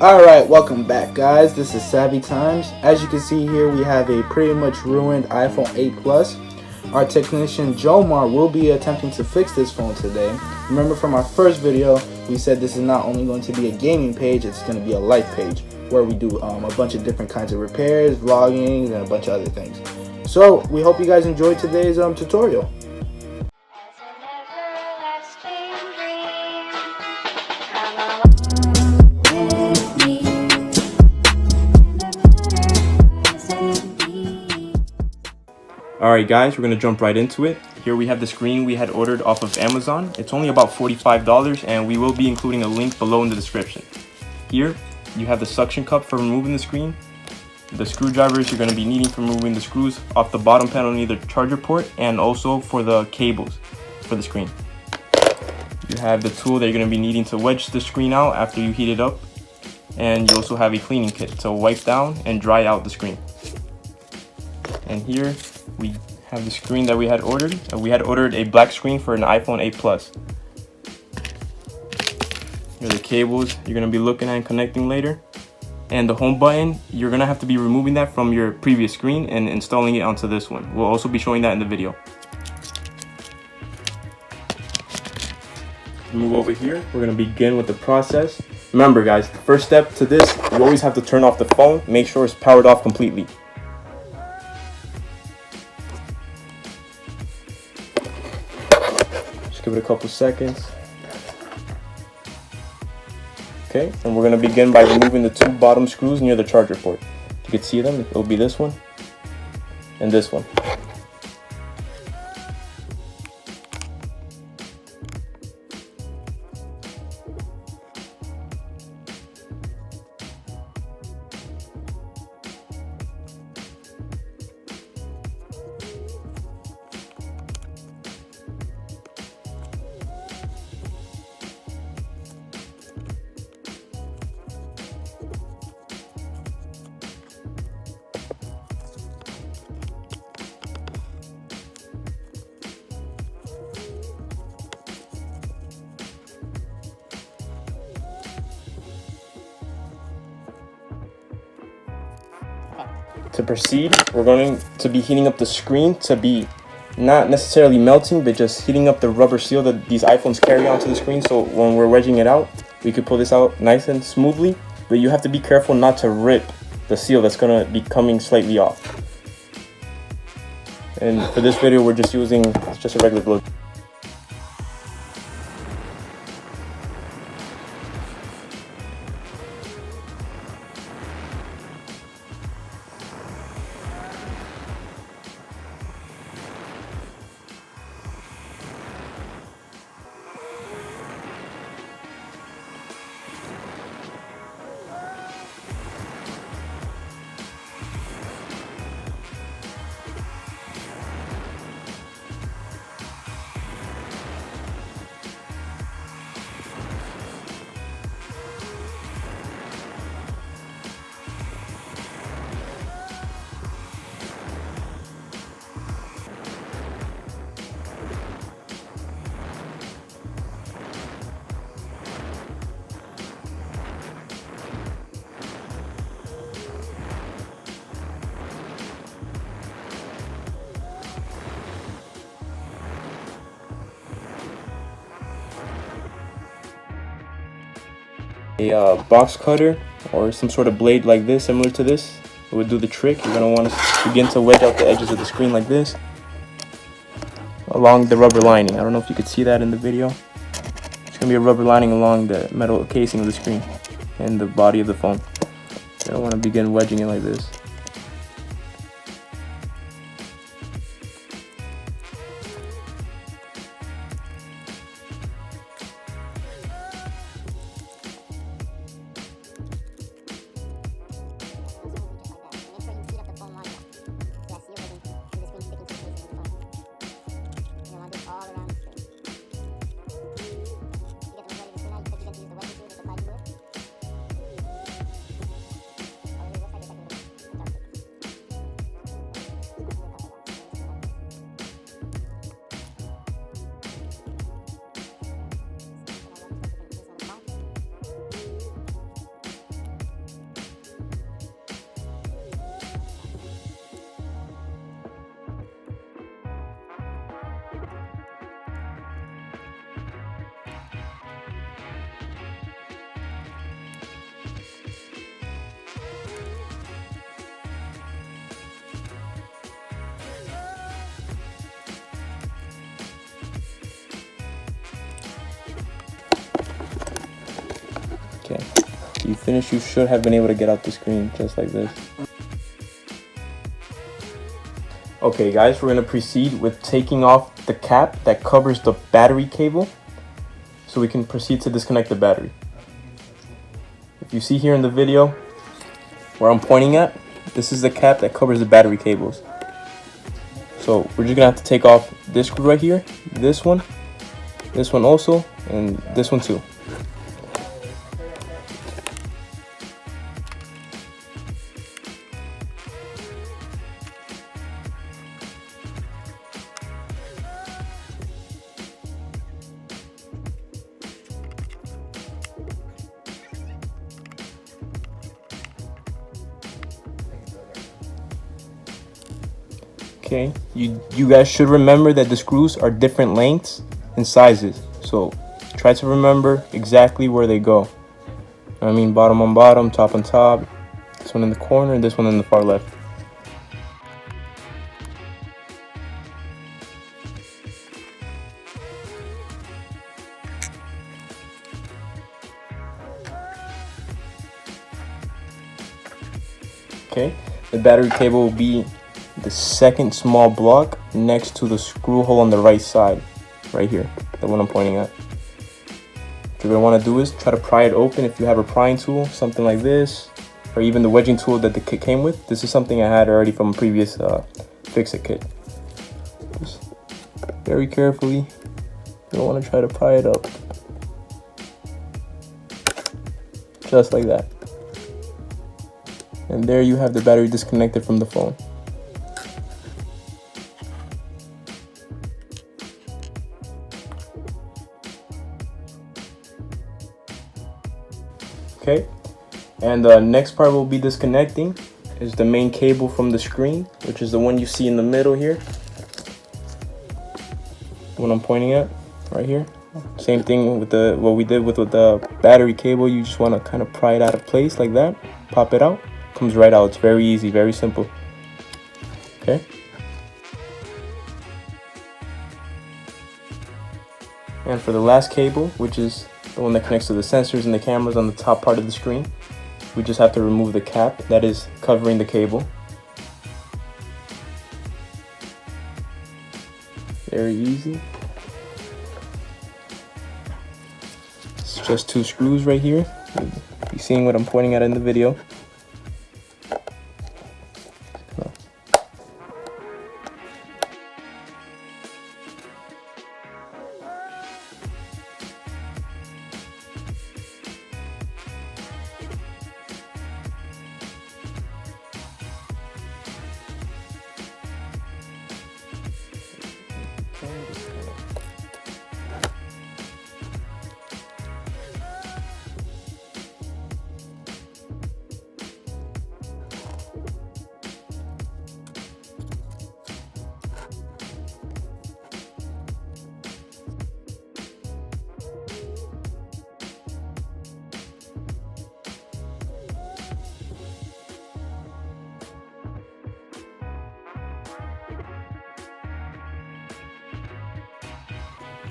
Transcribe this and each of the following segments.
Alright, welcome back guys. This is Savvy Times. As you can see here, we have a pretty much ruined iPhone 8 Plus. Our technician Jomar will be attempting to fix this phone today. Remember from our first video, we said this is not only going to be a gaming page, it's going to be a life page where we do a bunch of different kinds of repairs, vlogging, and a bunch of other things. So we hope you guys enjoyed today's tutorial. Alright guys, we're going to jump right into it. Here we have the screen we had ordered off of Amazon. It's only about $45 and we will be including a link below in the description. Here you have the suction cup for removing the screen, the screwdrivers you're going to be needing for removing the screws off the bottom panel near the charger port, and also for the cables for the screen. You have the tool that you're going to be needing to wedge the screen out after you heat it up, and you also have a cleaning kit to wipe down and dry out the screen. And here we have the screen that we had ordered. We had ordered a black screen for an iPhone 8 Plus. Here are the cables you're going to be looking at and connecting later. And the home button, you're going to have to be removing that from your previous screen and installing it onto this one. We'll also be showing that in the video. Move over here. We're going to begin with the process. Remember guys, the first step to this, you always have to turn off the phone. Make sure it's powered off completely. Give it a couple seconds. Okay, and we're going to begin by removing the two bottom screws near the charger port. You can see them. It'll be this one and this one. To proceed, we're going to be heating up the screen to be not necessarily melting, but just heating up the rubber seal that these iPhones carry onto the screen, so when we're wedging it out, we could pull this out nice and smoothly. But you have to be careful not to rip the seal that's going to be coming slightly off. And for this video, we're just using just a regular glue. A box cutter or some sort of blade like this, similar to this, it would do the trick. You're going to want to begin to wedge out the edges of the screen like this along the rubber lining. I don't know if you could see that in the video. It's going to be a rubber lining along the metal casing of the screen and the body of the phone. You're going to want to begin wedging it like this. Okay, you finished. You should have been able to get out the screen just like this. Okay guys, we're going to proceed with taking off the cap that covers the battery cable so we can proceed to disconnect the battery. If you see here in the video where I'm pointing at, this is the cap that covers the battery cables. So we're just going to have to take off this screw right here, this one also, and this one too. Okay, you guys should remember that the screws are different lengths and sizes, so try to remember exactly where they go. I mean, bottom on bottom, top on top, this one in the corner, and this one in the far left. Okay, the battery cable will be the second small block next to the screw hole on the right side, right here, the one I'm pointing at. What you're going to want to do is try to pry it open if you have a prying tool, something like this, or even the wedging tool that the kit came with. This is something I had already from a previous fix-it kit. Just very carefully, you don't want to try to pry it up. Just like that. And there you have the battery disconnected from the phone. Okay, and the next part we'll be disconnecting is the main cable from the screen, which is the one you see in the middle here. The one I'm pointing at, right here. Same thing with what we did with the battery cable. You just want to kind of pry it out of place like that, pop it out, comes right out. It's very easy, very simple. Okay. And for the last cable, which is the one that connects to the sensors and the cameras on the top part of the screen, we just have to remove the cap that is covering the cable. Very easy. It's just 2 screws right here. You're seeing what I'm pointing at in the video.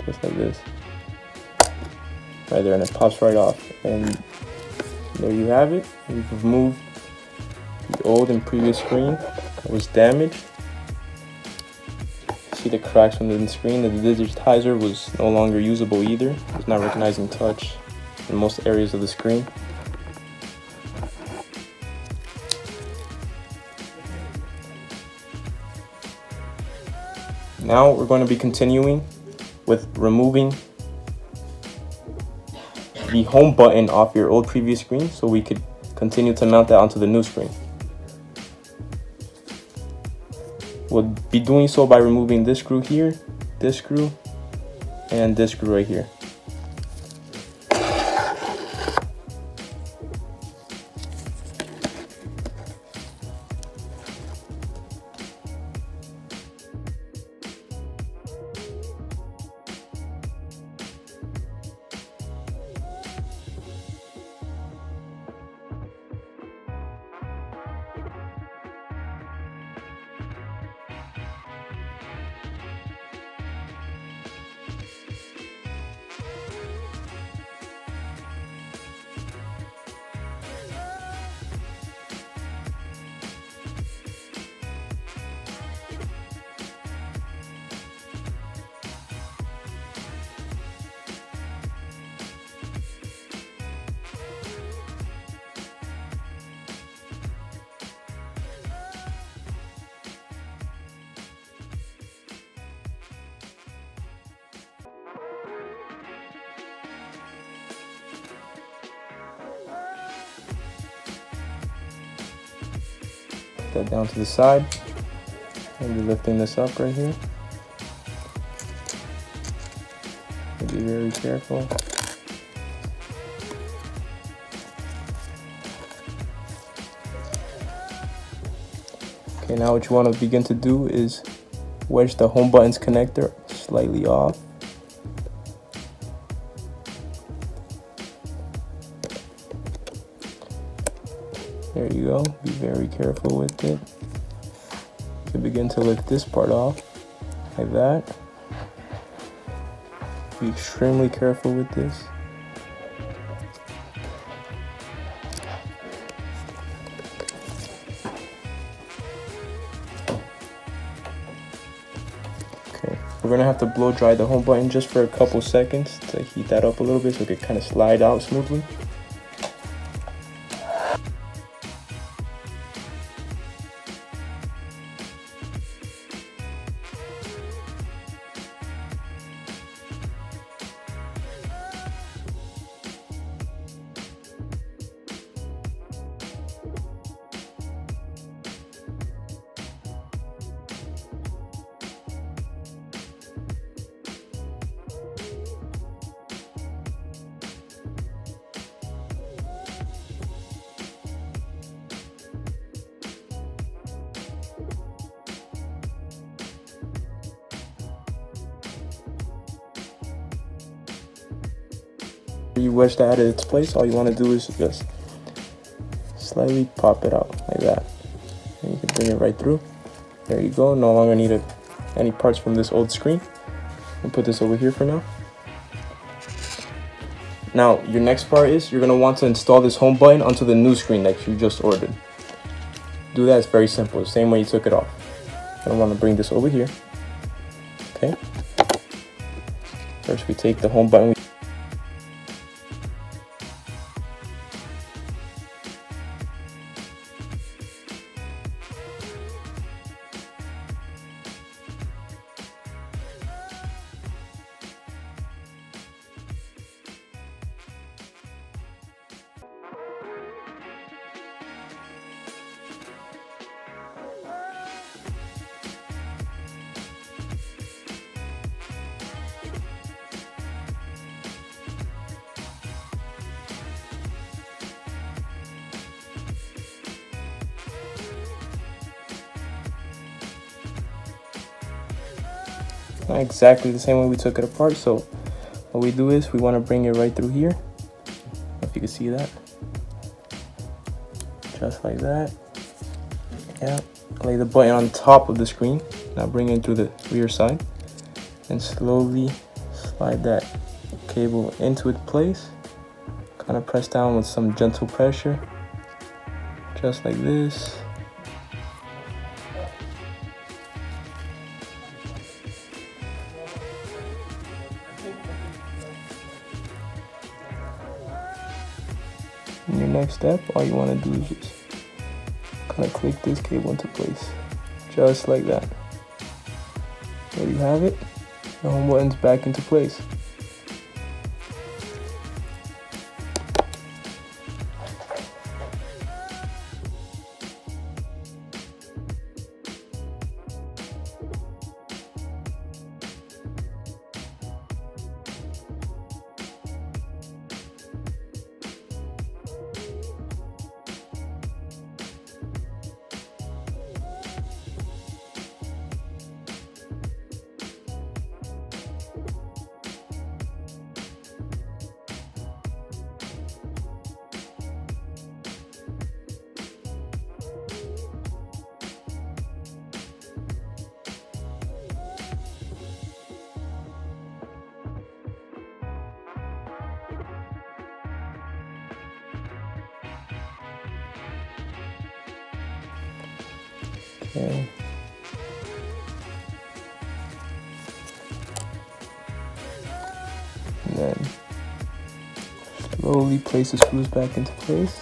Just like this, right there, and it pops right off. And there you have it. We've removed the old and previous screen that was damaged. See the cracks from the screen. The digitizer was no longer usable either. It's not recognizing touch in most areas of the screen. Now we're going to be continuing with removing the home button off your old previous screen so we could continue to mount that onto the new screen. We'll be doing so by removing this screw here, this screw, and this screw right here. that down to the side. And be lifting this up right here. Be very careful. Okay, now what you want to begin to do is wedge the home buttons connector slightly off. There you go. Be very careful with it. You can begin to lift this part off like that. Be extremely careful with this. Okay, we're gonna have to blow dry the home button just for a couple seconds to heat that up a little bit so it can kind of slide out smoothly. You wedge that out of its place, all you want to do is just slightly pop it out like that. And you can bring it right through. There you go. No longer need any parts from this old screen. I'll put this over here for now. Now, your next part is you're going to want to install this home button onto the new screen that you just ordered. Do that, it's very simple, the same way you took it off. I want to bring this over here. Okay. First we take the home button. Not exactly the same way we took it apart, so what we do is we want to bring it right through here. If you can see that, just like that. Yeah, lay the button on top of the screen. Now bring it through the rear side and slowly slide that cable into its place. Kind of press down with some gentle pressure, just like this. And your next step, all you want to do is just kind of click this cable into place, just like that. There you have it. The home button's back into place. Okay. And then slowly place the screws back into place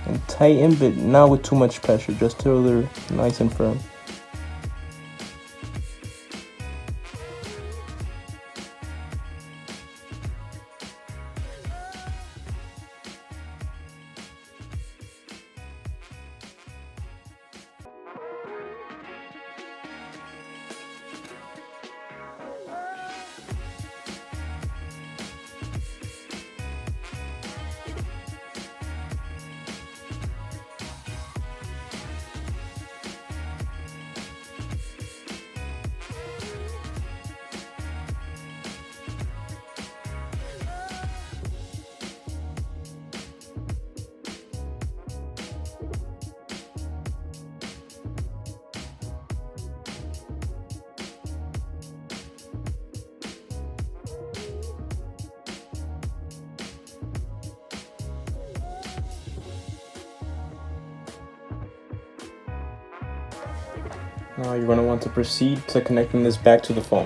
and tighten, but not with too much pressure, just till they're nice and firm. Now you're going to want to proceed to connecting this back to the phone.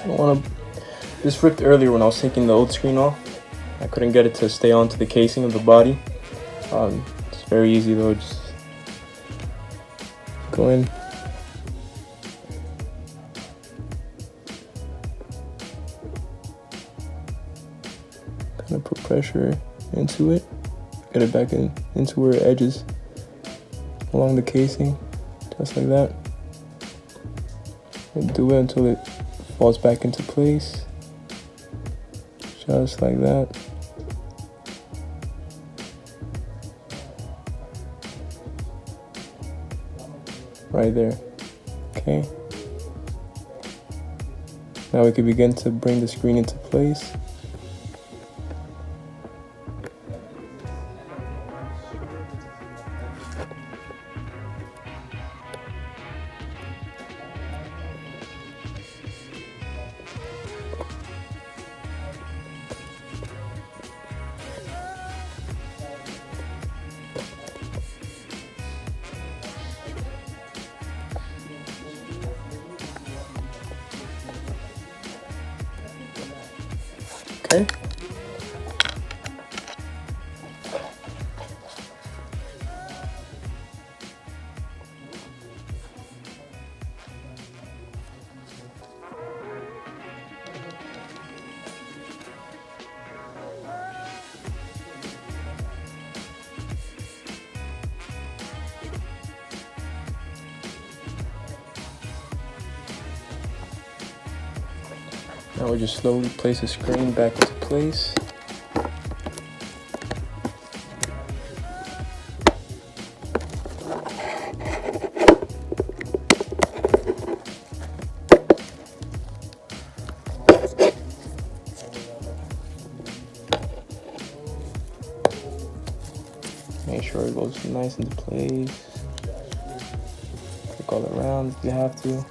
I don't want to. This ripped earlier when I was taking the old screen off. I couldn't get it to stay onto the casing of the body. It's very easy though. Just go in. Kind of put pressure into it. Get it back into where it edges along the casing, just like that. And do it until it falls back into place, just like that. Right there. Okay. Now we can begin to bring the screen into place. Okay. Now we just slowly place the screen back into place. Make sure it goes nice into place. Click all around if you have to.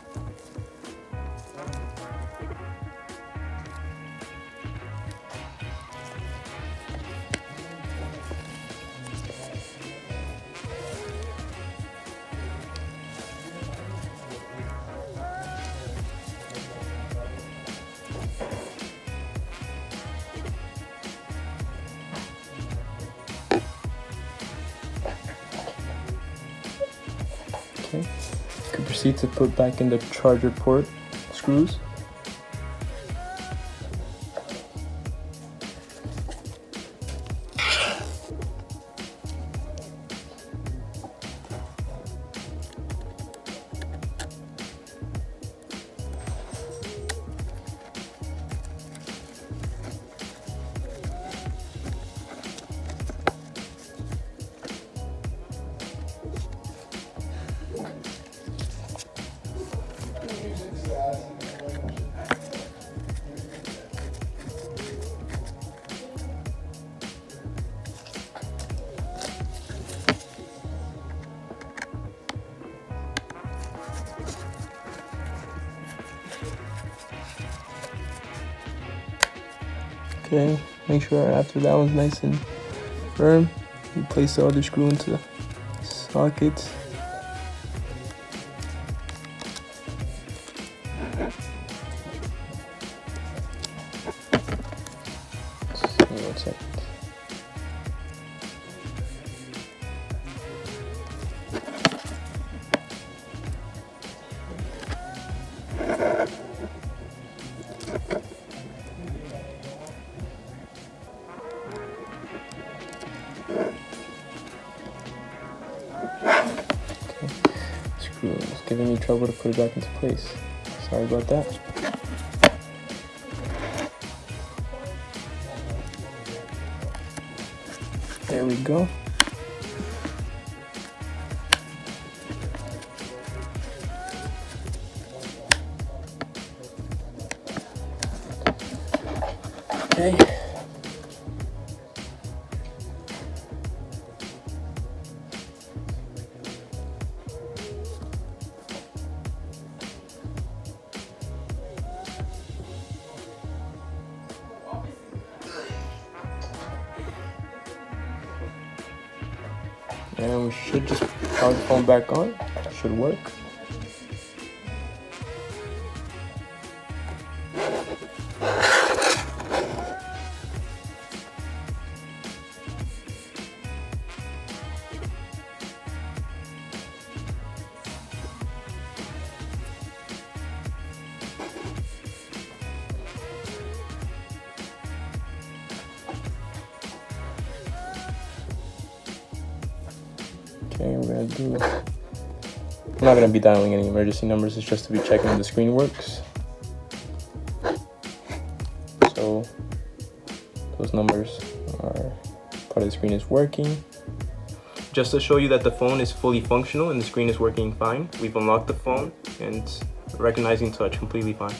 Okay. You can proceed to put back in the charger port screws. Okay, make sure after that one's nice and firm, you place the other screw into the socket. Just give me 1 second. Screw is giving me trouble to put it back into place. Sorry about that. There we go. Okay. And we should just power the phone back on. Should work. Okay, we're gonna do. I'm not gonna be dialing any emergency numbers. It's just to be checking if the screen works. So those numbers are part of the screen is working. Just to show you that the phone is fully functional and the screen is working fine, we've unlocked the phone and recognizing touch completely fine.